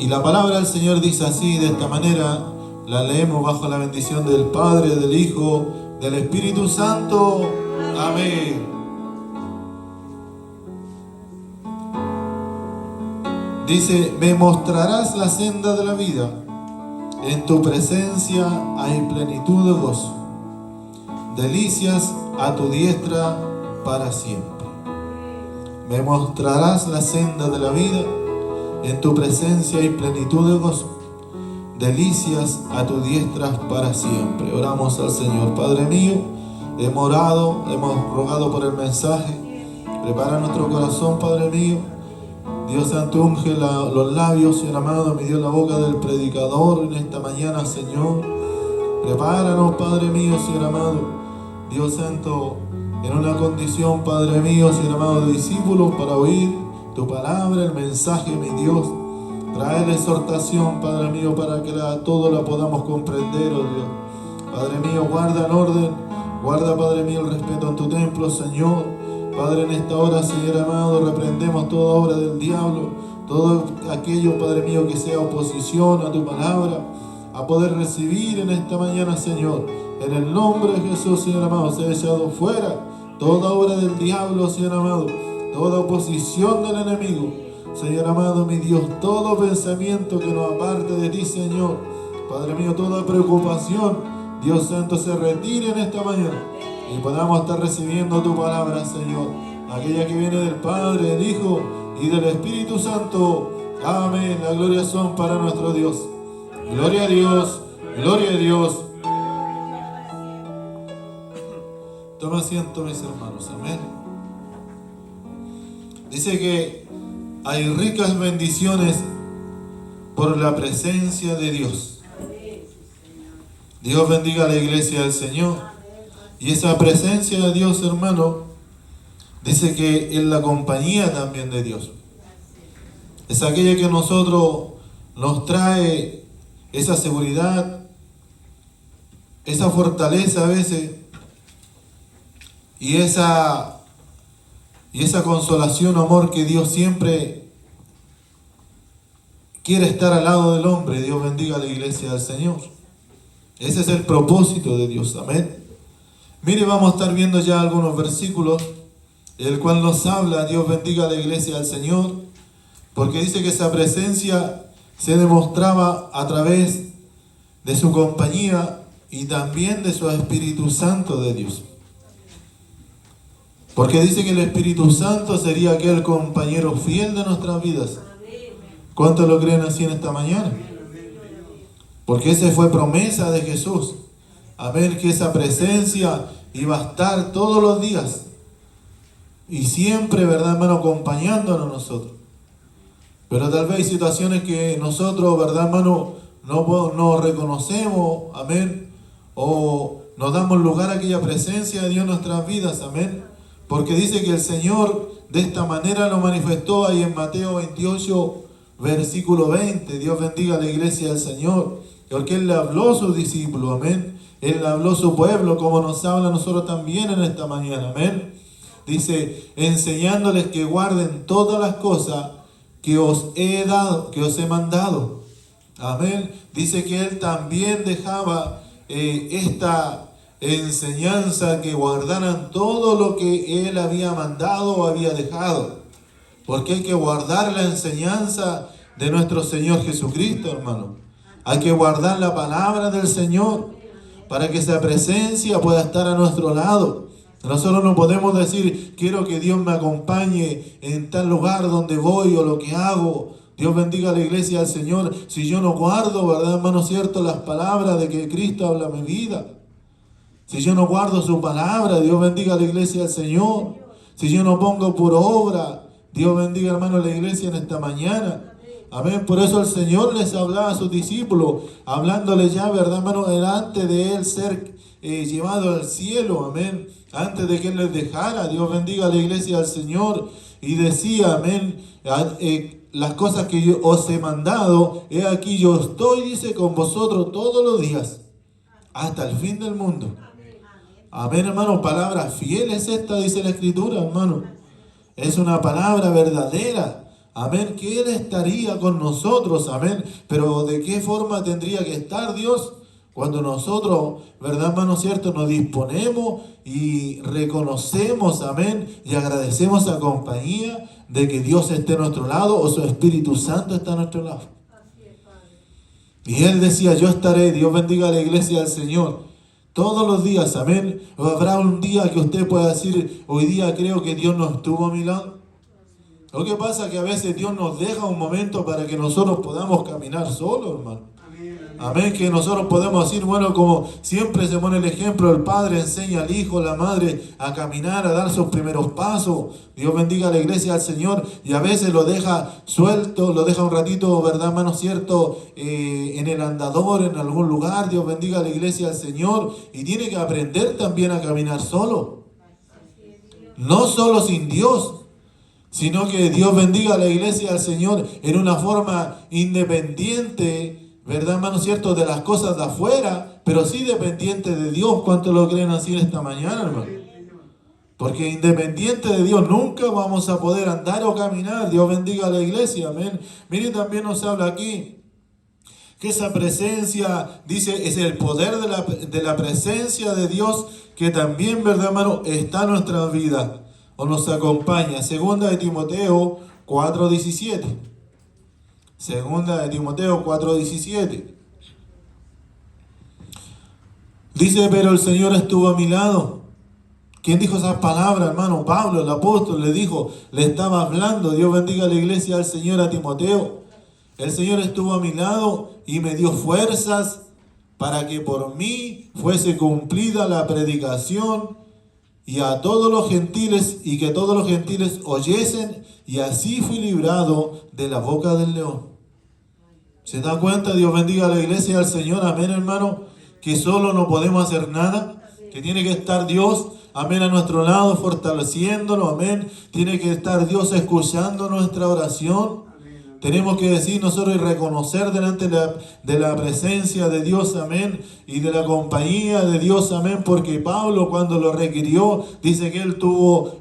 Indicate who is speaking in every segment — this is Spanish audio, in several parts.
Speaker 1: Y la palabra del Señor dice así, de esta manera, la leemos bajo la bendición del Padre, del Hijo, del Espíritu Santo. Amén. Dice, me mostrarás la senda de la vida, en tu presencia hay plenitud de gozo, delicias a tu diestra para siempre. Me mostrarás la senda de la vida, en tu presencia hay plenitud de gozo, delicias a tu diestra para siempre. Oramos al Señor. Padre mío, hemos orado, hemos rogado por el mensaje. Prepara nuestro corazón, Padre mío. Dios Santo, unge los labios, Señor amado, me dio la boca del predicador en esta mañana, Señor. Prepáranos, Padre mío, Señor amado. Dios Santo, en una condición, Padre mío, Señor amado, de discípulos para oír tu palabra, el mensaje, mi Dios. Trae la exhortación, Padre mío, para que todo la podamos comprender, oh Dios. Padre mío, guarda en orden, guarda, Padre mío, el respeto en tu templo, Señor. Padre, en esta hora, Señor amado, reprendemos toda obra del diablo, todo aquello, Padre mío, que sea oposición a tu palabra, a poder recibir en esta mañana, Señor. En el nombre de Jesús, Señor amado, sea echado fuera toda obra del diablo, Señor amado, toda oposición del enemigo, Señor amado, mi Dios, todo pensamiento que nos aparte de ti, Señor. Padre mío, toda preocupación, Dios Santo, se retire en esta mañana y podamos estar recibiendo tu palabra, Señor, aquella que viene del Padre, del Hijo y del Espíritu Santo. Amén. La gloria son para nuestro Dios. Gloria a Dios, gloria a Dios. Toma asiento, mis hermanos. Amén. Dice que hay ricas bendiciones por la presencia de Dios. Dios bendiga a la iglesia del Señor. Y esa presencia de Dios, hermano, dice que es la compañía también de Dios. Es aquella que a nosotros nos trae esa seguridad, esa fortaleza a veces, y esa consolación, amor, que Dios siempre quiere estar al lado del hombre. Dios bendiga a la iglesia del Señor. Ese es el propósito de Dios. Amén. Mire, vamos a estar viendo ya algunos versículos, el cual nos habla, Dios bendiga a la iglesia del Señor, porque dice que esa presencia se demostraba a través de su compañía y también de su Espíritu Santo de Dios. Porque dice que el Espíritu Santo sería aquel compañero fiel de nuestras vidas. ¿Cuántos lo creen así en esta mañana? Porque esa fue promesa de Jesús. Amén, que esa presencia iba a estar todos los días y siempre, ¿verdad, hermano?, acompañándonos nosotros. Pero tal vez hay situaciones que nosotros, ¿verdad, hermano?, no reconocemos, amén, o no damos lugar a aquella presencia de Dios en nuestras vidas, amén, porque dice que el Señor de esta manera lo manifestó ahí en Mateo 28, versículo 20. Dios bendiga a la iglesia del Señor, porque Él le habló a sus discípulos, amén. Él le habló a su pueblo, como nos habla a nosotros también en esta mañana, amén. Dice, enseñándoles que guarden todas las cosas que os he dado, que os he mandado. Amén. Dice que Él también dejaba esta enseñanza, que guardaran todo lo que Él había mandado o había dejado. Porque hay que guardar la enseñanza de nuestro Señor Jesucristo, hermano. Hay que guardar la palabra del Señor para que esa presencia pueda estar a nuestro lado. Nosotros no podemos decir, quiero que Dios me acompañe en tal lugar donde voy o lo que hago. Dios bendiga a la iglesia del Señor. Si yo no guardo, ¿verdad, hermano, cierto?, las palabras de que Cristo habla a mi vida. Si yo no guardo su palabra, Dios bendiga a la iglesia del Señor. Si yo no pongo por obra, Dios bendiga, hermano, a la iglesia en esta mañana. Amén. Por eso el Señor les hablaba a sus discípulos, hablándoles ya, ¿verdad, hermano?, antes de Él ser llevado al cielo. Amén. Antes de que Él les dejara. Dios bendiga a la iglesia del Señor. Y decía, amén, las cosas que yo os he mandado, he aquí yo estoy, dice, con vosotros todos los días, hasta el fin del mundo. Amén, hermano. Palabra fiel es esta, dice la Escritura, hermano. Es una palabra verdadera. amén, que Él estaría con nosotros, amén. Pero ¿de qué forma tendría que estar Dios? Cuando nosotros, ¿verdad, hermano, cierto? Nos disponemos y reconocemos, amén, y agradecemos a compañía de que Dios esté a nuestro lado o su Espíritu Santo está a nuestro lado. Y Él decía, yo estaré, Dios bendiga a la iglesia del Señor, todos los días, amén. ¿O habrá un día que usted pueda decir, hoy día creo que Dios no estuvo a mi lado? Lo que pasa es que a veces Dios nos deja un momento para que nosotros podamos caminar solos, hermano. Amén, que nosotros podemos decir, bueno, como siempre se pone el ejemplo, el padre enseña al hijo, la madre a caminar, a dar sus primeros pasos. Dios bendiga a la iglesia del Señor, y a veces lo deja suelto, lo deja un ratito, ¿verdad, hermano cierto? En el andador, en algún lugar. Dios bendiga a la iglesia del Señor, y tiene que aprender también a caminar solo. No solo sin Dios, sino que Dios bendiga a la iglesia del Señor en una forma independiente, ¿verdad, hermano cierto? De las cosas de afuera, pero sí dependiente de Dios. ¿Cuántos lo creen así en esta mañana, hermano? Porque independiente de Dios nunca vamos a poder andar o caminar. Dios bendiga a la iglesia, amén. Miren, también nos habla aquí que esa presencia, dice, es el poder de la presencia de Dios que también, ¿verdad, hermano? Está en nuestra vida o nos acompaña. Segunda de Timoteo 4:17. Segunda de Timoteo 4:17. Dice, pero el Señor estuvo a mi lado. ¿Quién dijo esas palabras, hermano? Pablo, el apóstol, le dijo, le estaba hablando. Dios bendiga a la iglesia del Señor, a Timoteo. El Señor estuvo a mi lado y me dio fuerzas para que por mí fuese cumplida la predicación y a todos los gentiles, y que todos los gentiles oyesen, y así fui librado de la boca del león. ¿Se da cuenta? Dios bendiga a la iglesia del Señor, amén, hermano, que solo no podemos hacer nada, que tiene que estar Dios, amén, a nuestro lado, fortaleciéndolo, amén. Tiene que estar Dios escuchando nuestra oración. Tenemos que decir nosotros y reconocer delante de la presencia de Dios, amén, y de la compañía de Dios, amén, porque Pablo cuando lo requirió, dice que él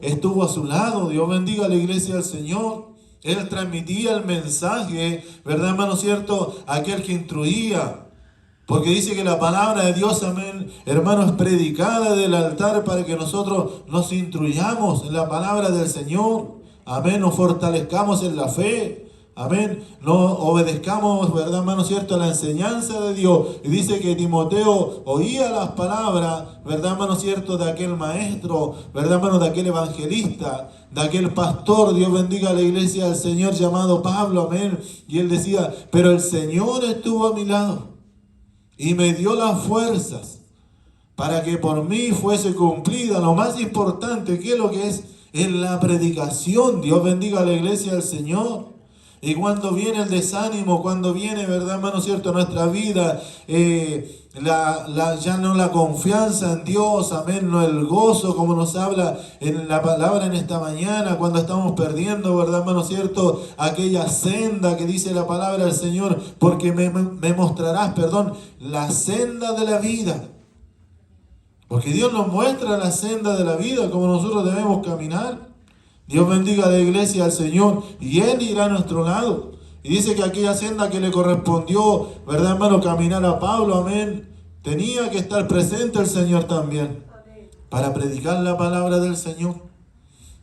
Speaker 1: estuvo a su lado. Dios bendiga a la iglesia del Señor. Él transmitía el mensaje, ¿verdad, hermano cierto? Aquel que instruía. Porque dice que la palabra de Dios, amén, hermano, es predicada del altar para que nosotros nos instruyamos en la palabra del Señor. Amén, nos fortalezcamos en la fe. Amén, no obedezcamos, ¿verdad, hermano cierto?, a la enseñanza de Dios. Y dice que Timoteo oía las palabras, ¿verdad, hermano cierto?, de aquel maestro, ¿verdad, hermano?, de aquel evangelista, de aquel pastor. Dios bendiga a la iglesia del Señor llamado Pablo, amén. Y él decía, pero el Señor estuvo a mi lado y me dio las fuerzas para que por mí fuese cumplida. Lo más importante, ¿qué es lo que es? Es la predicación. Dios bendiga a la iglesia del Señor. Y cuando viene el desánimo, cuando viene, ¿verdad, hermano cierto?, nuestra vida, ya no la confianza en Dios, amén, no el gozo, como nos habla en la palabra en esta mañana, cuando estamos perdiendo, ¿verdad, hermano cierto?, aquella senda que dice la palabra del Señor, porque me mostrarás, la senda de la vida. Porque Dios nos muestra la senda de la vida, como nosotros debemos caminar. Dios bendiga a la iglesia al Señor, y Él irá a nuestro lado. Y dice que aquella senda que le correspondió, ¿verdad, hermano?, caminar a Pablo, amén, tenía que estar presente el Señor también, para predicar la palabra del Señor.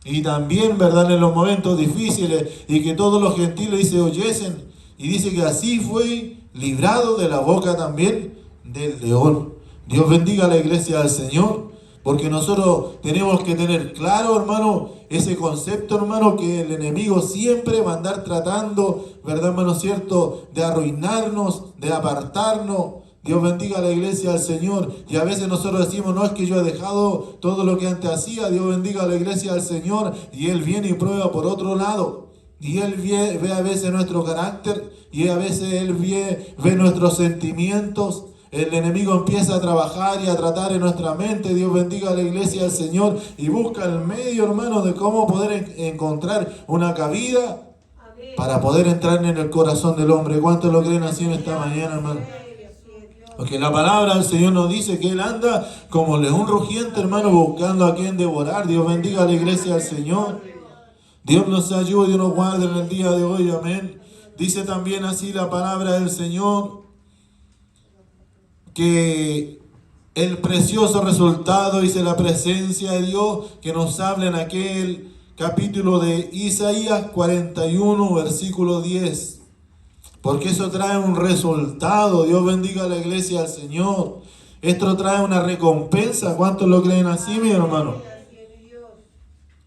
Speaker 1: Y también, ¿verdad?, en los momentos difíciles, y que todos los gentiles, dice, oyesen. Y dice que así fue librado de la boca también del león. Dios bendiga a la iglesia del Señor. Porque nosotros tenemos que tener claro, hermano, ese concepto, hermano, que el enemigo siempre va a andar tratando, ¿verdad, hermano cierto?, de arruinarnos, de apartarnos. Dios bendiga a la iglesia del Señor. Y a veces nosotros decimos, no, es que yo he dejado todo lo que antes hacía. Dios bendiga a la iglesia del Señor. Y Él viene y prueba por otro lado. Y Él ve a veces nuestro carácter. Y a veces Él ve nuestros sentimientos. El enemigo empieza a trabajar y a tratar en nuestra mente. Dios bendiga a la iglesia del Señor. Y busca el medio, hermano, de cómo poder encontrar una cabida para poder entrar en el corazón del hombre. ¿Cuántos lo creen así en esta mañana, hermano? Porque la palabra del Señor nos dice que Él anda como león rugiente, hermano, buscando a quien devorar. Dios bendiga a la iglesia del Señor. Dios nos ayude y nos guarde en el día de hoy, amén. Dice también así la palabra del Señor, que el precioso resultado, dice la presencia de Dios, que nos habla en aquel capítulo de Isaías 41, versículo 10. Porque eso trae un resultado. Dios bendiga a la iglesia del Señor. Esto trae una recompensa. ¿Cuántos lo creen así, mi hermano?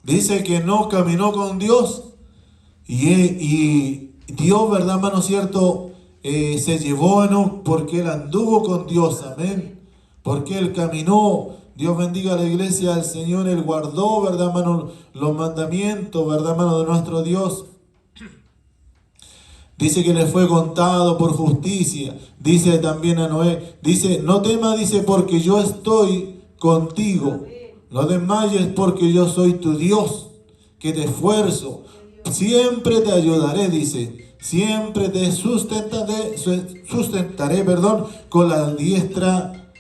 Speaker 1: Dice que no caminó con Dios. Y Dios, ¿verdad, hermano? Cierto, se llevó a Enoc porque él anduvo con Dios. Amén. Porque él caminó. Dios bendiga a la iglesia del Señor. Él guardó, ¿verdad, hermano? Los mandamientos, ¿verdad, hermano? De nuestro Dios. Dice que le fue contado por justicia. Dice también a Noé. Dice, no temas, dice, porque yo estoy contigo. No desmayes porque yo soy tu Dios, que te esfuerzo. Siempre te ayudaré, dice. Siempre te sustentaré, con la diestra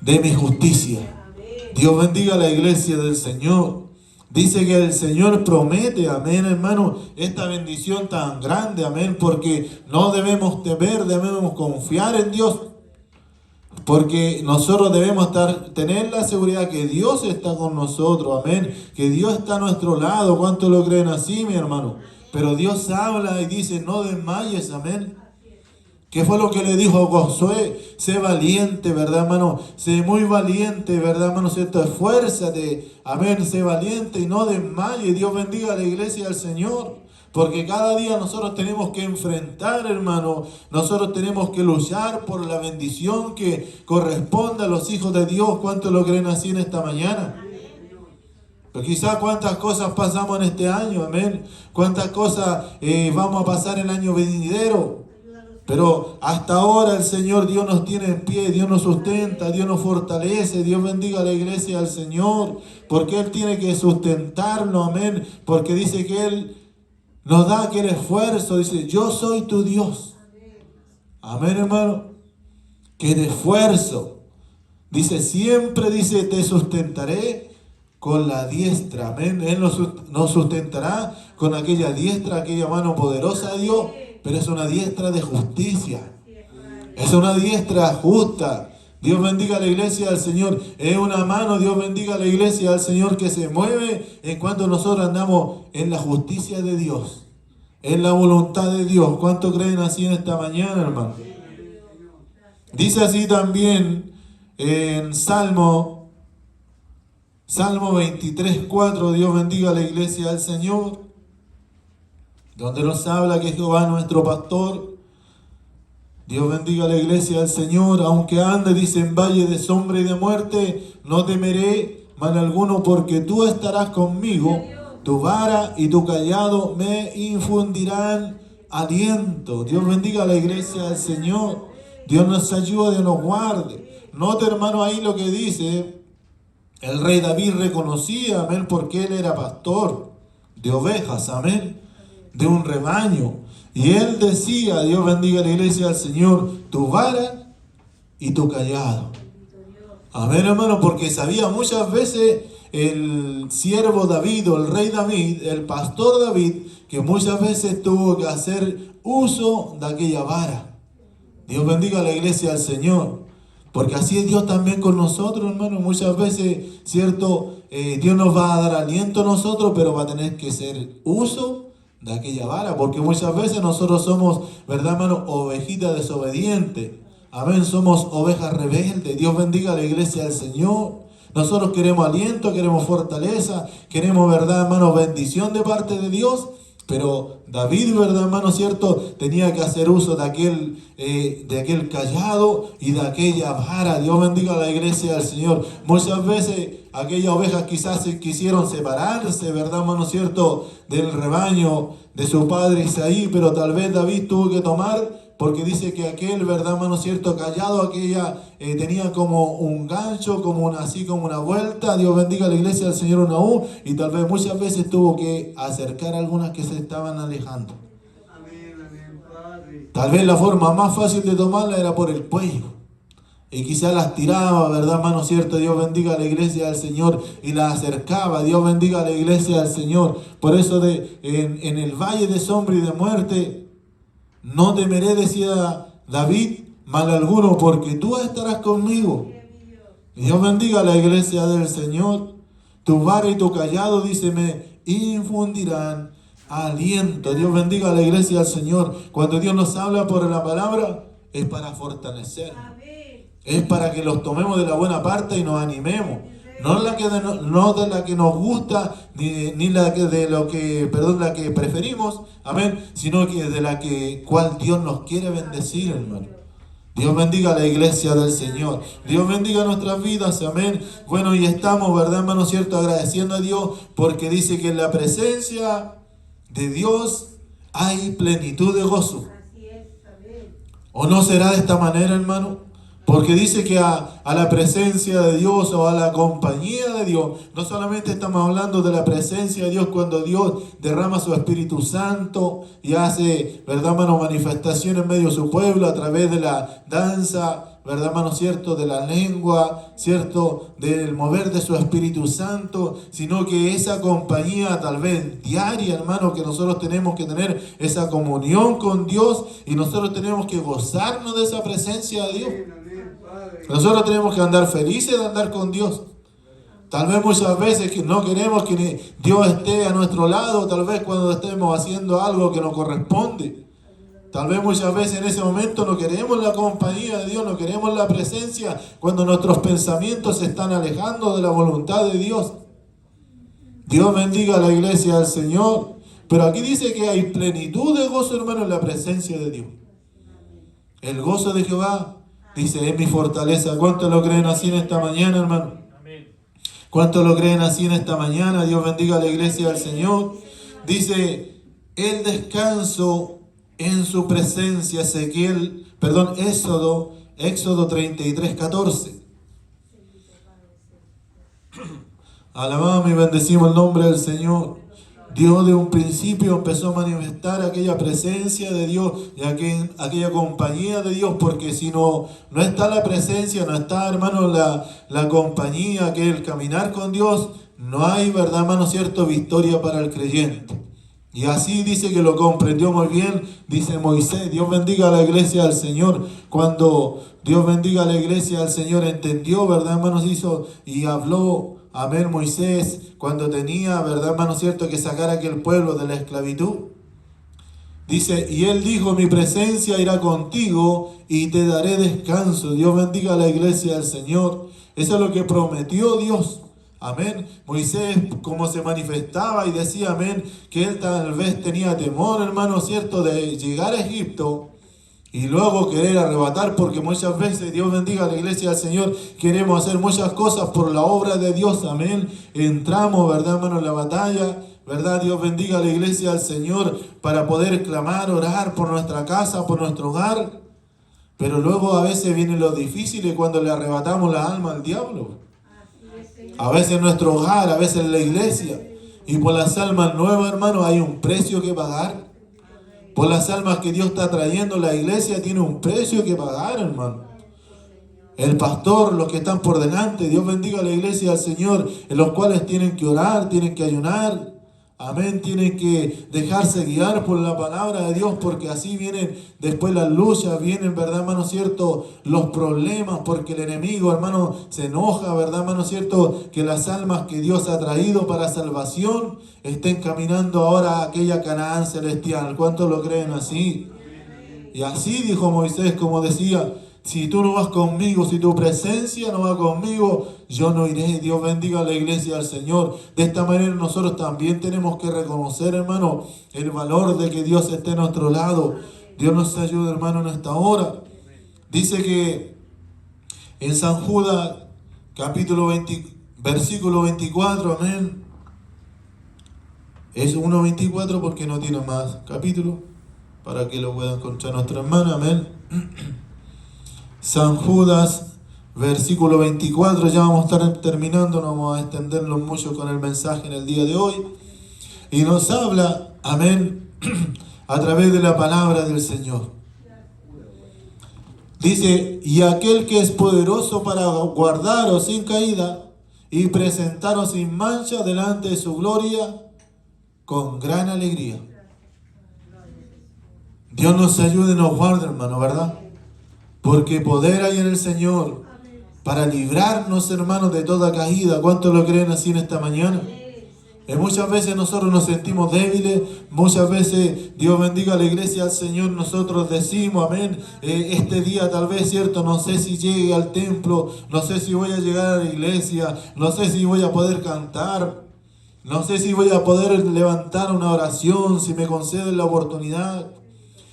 Speaker 1: de mi justicia. Dios bendiga a la iglesia del Señor. Dice que el Señor promete, amén, hermano, esta bendición tan grande, amén, porque no debemos temer, debemos confiar en Dios, porque nosotros debemos tener la seguridad que Dios está con nosotros, amén, que Dios está a nuestro lado. ¿Cuántos lo creen así, mi hermano? Pero Dios habla y dice, no desmayes, amén. ¿Qué fue lo que le dijo a Josué? Sé valiente, ¿verdad, hermano? Sé muy valiente, ¿verdad, hermano? ¿Cierto? Esfuérzate, amén, sé valiente y no desmayes. Dios bendiga a la iglesia del Señor. Porque cada día nosotros tenemos que enfrentar, hermano. Nosotros tenemos que luchar por la bendición que corresponde a los hijos de Dios. ¿Cuántos lo creen así en esta mañana? Pero quizás cuántas cosas pasamos en este año, amén. Cuántas cosas vamos a pasar el año venidero. Pero hasta ahora el Señor Dios nos tiene en pie, Dios nos sustenta, Dios nos fortalece. Dios bendiga a la iglesia del Señor, porque Él tiene que sustentarnos, amén. Porque dice que Él nos da aquel esfuerzo, dice, yo soy tu Dios. Amén, hermano. Que de esfuerzo. Dice, siempre, dice, te sustentaré con la diestra. Amén. Él nos sustentará con aquella diestra, aquella mano poderosa de Dios. Pero es una diestra de justicia. Es una diestra justa. Dios bendiga a la iglesia del Señor. Es una mano, Dios bendiga a la iglesia del Señor, que se mueve en cuanto nosotros andamos en la justicia de Dios, en la voluntad de Dios. ¿Cuánto creen así en esta mañana, hermano? Dice así también en Salmo 23:4. Dios bendiga a la iglesia del Señor, donde nos habla que Jehová es nuestro pastor. Dios bendiga a la iglesia del Señor. Aunque ande, dice, en valle de sombra y de muerte, no temeré mal alguno, porque tú estarás conmigo. Tu vara y tu callado me infundirán aliento. Dios bendiga a la iglesia del Señor. Dios nos ayude, Dios nos guarde. Note, hermano, ahí lo que dice. El rey David reconocía, amén, porque él era pastor de ovejas, amén, de un rebaño. Y él decía, Dios bendiga a la iglesia del Señor, tu vara y tu callado. Amén, hermano, porque sabía muchas veces el siervo David o el rey David, el pastor David, que muchas veces tuvo que hacer uso de aquella vara. Dios bendiga a la iglesia del Señor. Porque así es Dios también con nosotros, hermano. Muchas veces, cierto, Dios nos va a dar aliento a nosotros, pero va a tener que hacer uso de aquella vara, porque muchas veces nosotros somos, ¿verdad, hermano?, ovejitas desobedientes. Amén, somos ovejas rebeldes. Dios bendiga a la iglesia del Señor. Nosotros queremos aliento, queremos fortaleza, queremos, ¿verdad, hermano?, bendición de parte de Dios. Pero David, ¿verdad, hermano, cierto?, tenía que hacer uso de aquel callado y de aquella vara. Dios bendiga a la iglesia del Señor. Muchas veces aquellas ovejas quizás se quisieron separarse, ¿verdad, hermano, cierto?, del rebaño de su padre Isaí, pero tal vez David tuvo que tomar, porque dice que aquel, ¿verdad, hermano, cierto?, callado, aquella tenía como un gancho, así como una vuelta. Dios bendiga a la iglesia del Señor, una U, y tal vez muchas veces tuvo que acercar a algunas que se estaban alejando. Tal vez la forma más fácil de tomarla era por el cuello. y quizás las tiraba, ¿verdad, hermano? Cierto, Dios bendiga a la iglesia del Señor, y las acercaba. Dios bendiga a la iglesia del Señor. Por eso en el valle de sombra y de muerte, no temeré, decía David, mal alguno, porque tú estarás conmigo. Dios bendiga a la iglesia del Señor. Tu vara y tu callado, dice, me infundirán aliento. Dios bendiga a la iglesia del Señor. Cuando Dios nos habla por la palabra, es para fortalecer. Es para que los tomemos de la buena parte y nos animemos. No de la que nos gusta, ni la que preferimos, amén, sino que de la cual Dios nos quiere bendecir, hermano. Dios bendiga a la iglesia del Señor. Dios bendiga nuestras vidas, amén. Bueno, y estamos, ¿verdad, hermano? Cierto, agradeciendo a Dios, porque dice que en la presencia de Dios hay plenitud de gozo. ¿O no será de esta manera, hermano? Porque dice que a la presencia de Dios o a la compañía de Dios, no solamente estamos hablando de la presencia de Dios cuando Dios derrama su Espíritu Santo y hace, ¿verdad, hermano?, manifestación en medio de su pueblo a través de la danza, ¿verdad, hermano? Cierto, de la lengua, cierto, del mover de su Espíritu Santo, sino que esa compañía tal vez diaria, hermano, que nosotros tenemos que tener esa comunión con Dios y nosotros tenemos que gozarnos de esa presencia de Dios. Nosotros tenemos que andar felices de andar con Dios. Tal vez muchas veces que no queremos que Dios esté a nuestro lado, tal vez cuando estemos haciendo algo que nos corresponde. Tal vez muchas veces en ese momento no queremos la compañía de Dios, no queremos la presencia, cuando nuestros pensamientos se están alejando de la voluntad de Dios. Dios bendiga a la iglesia del Señor. Pero aquí dice que hay plenitud de gozo, hermano, en la presencia de Dios. El gozo de Jehová, dice, es mi fortaleza. ¿Cuántos lo creen así en esta mañana, hermano? ¿Cuántos lo creen así en esta mañana? Dios bendiga a la iglesia del Señor. Dice, el descanso en su presencia, Éxodo 33, 14. Alabamos y bendecimos el nombre del Señor. Dios de un principio empezó a manifestar aquella presencia de Dios y aquella compañía de Dios, porque si no está la presencia, no está, hermano, la compañía, que el caminar con Dios, no hay, ¿verdad, hermano, cierto, victoria para el creyente? Y así dice que lo comprendió muy bien, dice Moisés. Dios bendiga a la iglesia del Señor. Cuando Dios bendiga a la iglesia del Señor, entendió, ¿verdad, hermanos? Hizo y habló, amén, Moisés, cuando tenía, ¿verdad, hermano, cierto, que sacar a aquel pueblo de la esclavitud. Dice, y él dijo, mi presencia irá contigo y te daré descanso. Dios bendiga a la iglesia del Señor. Eso es lo que prometió Dios. Amén. Moisés, como se manifestaba y decía, amén, que él tal vez tenía temor, hermano, cierto, de llegar a Egipto y luego querer arrebatar, porque muchas veces, Dios bendiga a la iglesia del Señor, queremos hacer muchas cosas por la obra de Dios, amén. Entramos, ¿verdad, hermano?, en la batalla, ¿verdad? Dios bendiga a la iglesia del Señor para poder clamar, orar por nuestra casa, por nuestro hogar. Pero luego a veces viene lo difícil cuando le arrebatamos la alma al diablo. A veces en nuestro hogar, a veces en la iglesia. Y por las almas nuevas, hermano, hay un precio que pagar. Por las almas que Dios está trayendo, la iglesia tiene un precio que pagar, hermano. El pastor, los que están por delante, Dios bendiga a la iglesia del Señor, en los cuales tienen que orar, tienen que ayunar. Amén, tienen que dejarse guiar por la palabra de Dios, porque así vienen después las luchas, vienen, ¿verdad, hermano, cierto?, los problemas, porque el enemigo, hermano, se enoja, ¿verdad, hermano, cierto?, que las almas que Dios ha traído para salvación estén caminando ahora a aquella Canaán celestial. ¿Cuántos lo creen así? Y así dijo Moisés, como decía, si tú no vas conmigo, si tu presencia no va conmigo, yo no iré. Dios bendiga a la iglesia del Señor. De esta manera nosotros también tenemos que reconocer, hermano, el valor de que Dios esté a nuestro lado. Dios nos ayude, hermano, en esta hora. Dice que en San Judas, capítulo 20, versículo 24, amén. Es 1.24 porque no tiene más capítulo, para que lo puedan encontrar nuestra hermana, amén. San Judas, versículo 24, ya vamos a estar terminando, no vamos a extendernos mucho con el mensaje en el día de hoy. Y nos habla, amén, a través de la palabra del Señor. Dice, y aquel que es poderoso para guardaros sin caída y presentaros sin mancha delante de su gloria con gran alegría. Dios nos ayude y nos guarde, hermano, ¿verdad? Porque poder hay en el Señor para librarnos, hermanos, de toda caída. ¿Cuántos lo creen así en esta mañana? Muchas veces nosotros nos sentimos débiles, muchas veces, Dios bendiga a la iglesia, al Señor, nosotros decimos, amén, este día tal vez, cierto, no sé si llegue al templo, no sé si voy a llegar a la iglesia, no sé si voy a poder cantar, no sé si voy a poder levantar una oración, si me conceden la oportunidad,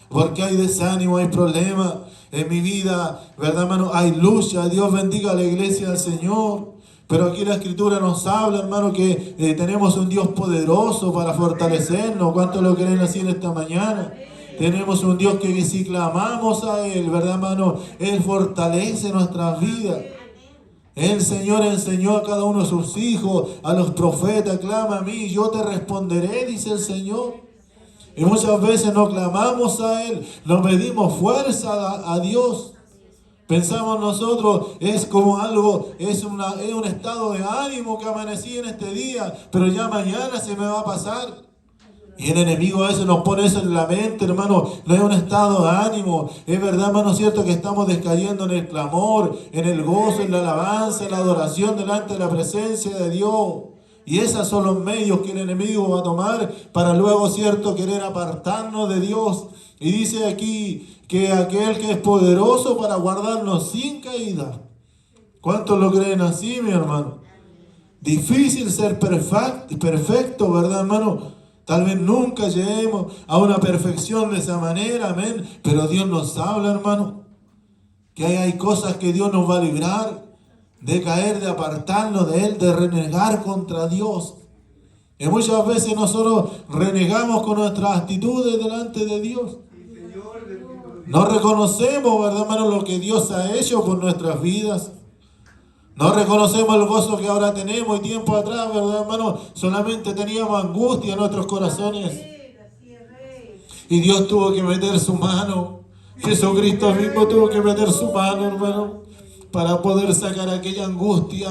Speaker 1: porque hay desánimo, hay problemas en mi vida, ¿verdad, hermano? Hay lucha, Dios bendiga a la iglesia, al Señor. Pero aquí la Escritura nos habla, hermano, que tenemos un Dios poderoso para fortalecernos. ¿Cuántos lo creen así en esta mañana? Tenemos un Dios que si clamamos a Él, ¿verdad, hermano? Él fortalece nuestras vidas. El Señor enseñó a cada uno de sus hijos, a los profetas, clama a mí, yo te responderé, dice el Señor. Y muchas veces no clamamos a Él, no pedimos fuerza a Dios. Pensamos nosotros, es como algo, es un estado de ánimo que amanecí en este día, pero ya mañana se me va a pasar. Y el enemigo a veces nos pone eso en la mente, hermano, no es un estado de ánimo. Es verdad, hermano, cierto que estamos descayendo en el clamor, en el gozo, en la alabanza, en la adoración delante de la presencia de Dios. Y esos son los medios que el enemigo va a tomar para luego, cierto, querer apartarnos de Dios. Y dice aquí que aquel que es poderoso para guardarnos sin caída. ¿Cuántos lo creen así, mi hermano? Difícil ser perfecto, ¿verdad, hermano? Tal vez nunca lleguemos a una perfección de esa manera, amén. Pero Dios nos habla, hermano, que hay cosas que Dios nos va a librar de caer, de apartarnos de Él, de renegar contra Dios. Y muchas veces nosotros renegamos con nuestras actitudes delante de Dios. No reconocemos, ¿verdad, hermano, lo que Dios ha hecho por nuestras vidas. No reconocemos el gozo que ahora tenemos y tiempo atrás, ¿verdad, hermano? Solamente teníamos angustia en nuestros corazones. Y Dios tuvo que meter su mano. Jesucristo mismo tuvo que meter su mano, hermano, para poder sacar aquella angustia,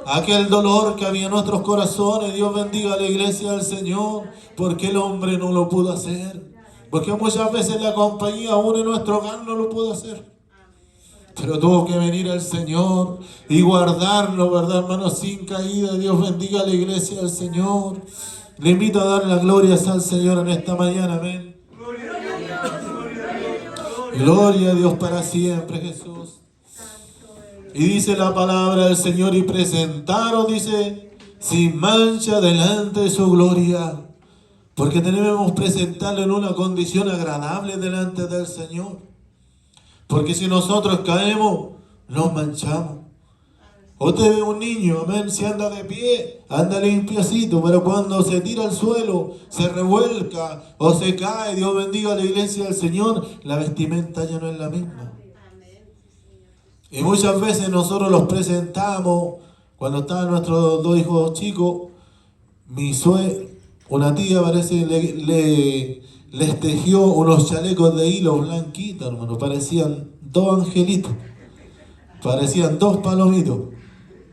Speaker 1: aquel dolor que había en nuestros corazones. Dios bendiga a la iglesia del Señor, porque el hombre no lo pudo hacer. Porque muchas veces la compañía, aún en nuestro hogar, no lo pudo hacer. Pero tuvo que venir el Señor y guardarlo, ¿verdad, hermano? Sin caída. Dios bendiga a la iglesia del Señor. Le invito a dar las glorias al Señor en esta mañana, amén. Gloria a Dios para siempre, Jesús. Y dice la palabra del Señor, y presentaron, dice, sin mancha delante de su gloria. Porque debemos presentarlo en una condición agradable delante del Señor. Porque si nosotros caemos, nos manchamos. Usted ve un niño, amén, si anda de pie, anda limpiecito, pero cuando se tira al suelo, se revuelca o se cae, Dios bendiga a la iglesia del Señor, la vestimenta ya no es la misma. Y muchas veces nosotros los presentamos, cuando estaban nuestros dos hijos chicos, una tía parece les tejió unos chalecos de hilo blanquitos, hermano. Parecían dos angelitos. Parecían dos palomitos.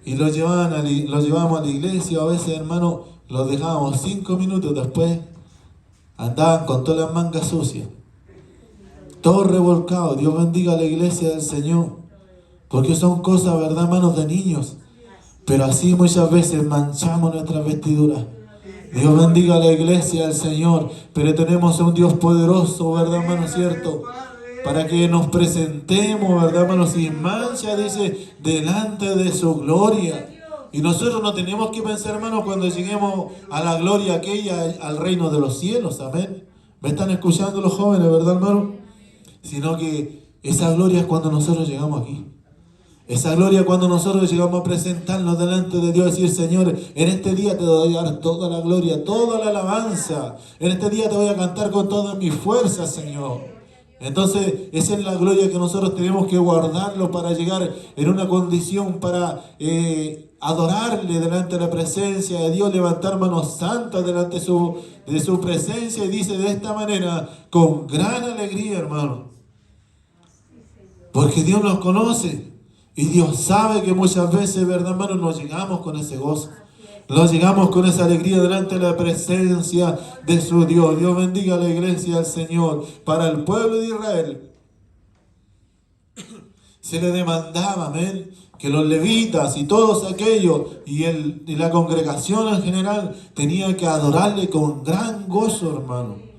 Speaker 1: Y los llevábamos a la iglesia. A veces, hermano, los dejábamos 5 minutos después. Andaban con todas las mangas sucias. Todos revolcados. Dios bendiga a la iglesia del Señor. Porque son cosas, ¿verdad, hermanos, de niños? Pero así muchas veces manchamos nuestras vestiduras. Dios bendiga a la iglesia del Señor, pero tenemos a un Dios poderoso, ¿verdad, hermano? ¿Cierto? Para que nos presentemos, ¿verdad, hermano? Sin mancha, dice, delante de su gloria. Y nosotros no tenemos que pensar, hermano, cuando lleguemos a la gloria aquella, al reino de los cielos, amén. ¿Me están escuchando los jóvenes, verdad, hermano? Sino que esa gloria es cuando nosotros llegamos aquí. Esa gloria cuando nosotros llegamos a presentarnos delante de Dios y decir, Señor, en este día te voy a dar toda la gloria, toda la alabanza. En este día te voy a cantar con todas mis fuerzas, Señor. Entonces, esa es la gloria que nosotros tenemos que guardarlo para llegar en una condición para adorarle delante de la presencia de Dios, levantar manos santas delante de su presencia. Y dice de esta manera, con gran alegría, hermano. Porque Dios nos conoce. Y Dios sabe que muchas veces, ¿verdad, hermano? No llegamos con ese gozo. No llegamos con esa alegría delante de la presencia de su Dios. Dios bendiga a la iglesia del Señor. Para el pueblo de Israel se le demandaba, amén, que los levitas y todos aquellos y la congregación en general tenía que adorarle con gran gozo, hermano.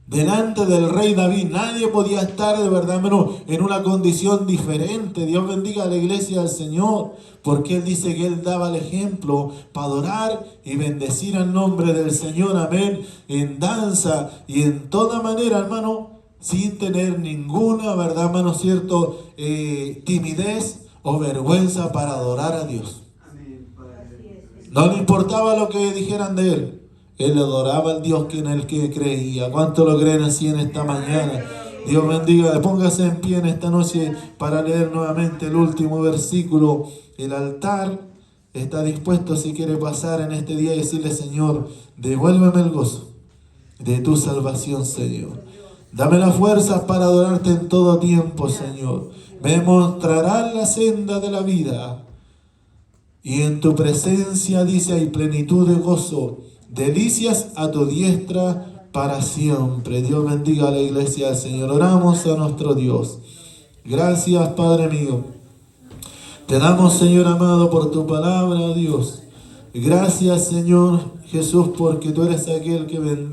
Speaker 1: Delante del rey David, nadie podía estar de verdad, hermano, en una condición diferente. Dios bendiga a la iglesia del Señor, porque Él dice que Él daba el ejemplo para adorar y bendecir al nombre del Señor, amén, en danza y en toda manera, hermano, sin tener ninguna, verdad, hermano, cierto, timidez o vergüenza para adorar a Dios. No le importaba lo que dijeran de Él. Él adoraba al Dios en el que creía. ¿Cuánto lo creen así en esta mañana? Dios bendiga. Póngase en pie en esta noche para leer nuevamente el último versículo. El altar está dispuesto si quiere pasar en este día y decirle: Señor, devuélveme el gozo de tu salvación, Señor. Dame las fuerzas para adorarte en todo tiempo, Señor. Me mostrarás la senda de la vida. Y en tu presencia, dice, hay plenitud de gozo. Delicias a tu diestra para siempre. Dios bendiga a la iglesia del Señor. Oramos a nuestro Dios. Gracias, Padre mío. Te damos, Señor amado, por tu palabra, Dios. Gracias, Señor Jesús, porque tú eres aquel que bendice.